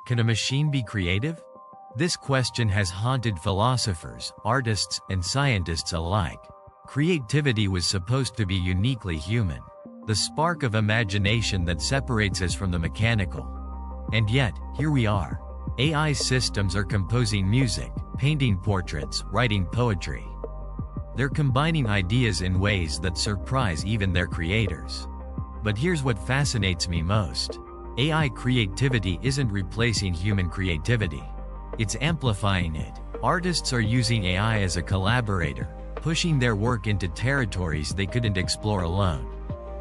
Can a machine be creative? This question has haunted philosophers, artists, and scientists alike. Creativity was supposed to be uniquely human, the spark of imagination that separates us from the mechanical. And yet, here we are. AI systems are composing music, painting portraits, writing poetry. They're combining ideas in ways that surprise even their creators. But here's what fascinates me most. AI creativity isn't replacing human creativity. It's amplifying it. Artists are using AI as a collaborator, pushing their work into territories they couldn't explore alone.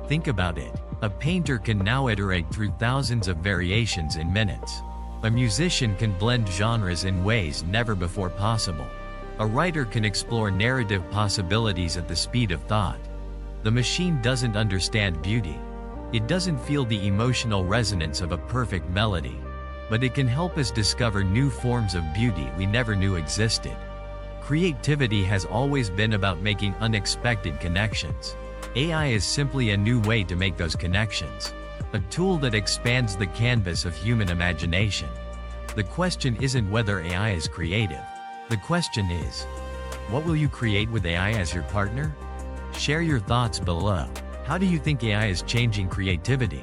Think about it. A painter can now iterate through thousands of variations in minutes. A musician can blend genres in ways never before possible. A writer can explore narrative possibilities at the speed of thought. The machine doesn't understand beauty. It doesn't feel the emotional resonance of a perfect melody. But it can help us discover new forms of beauty we never knew existed. Creativity has always been about making unexpected connections. AI is simply a new way to make those connections. A tool that expands the canvas of human imagination. The question isn't whether AI is creative. The question is, what will you create with AI as your partner? Share your thoughts below. How do you think AI is changing creativity?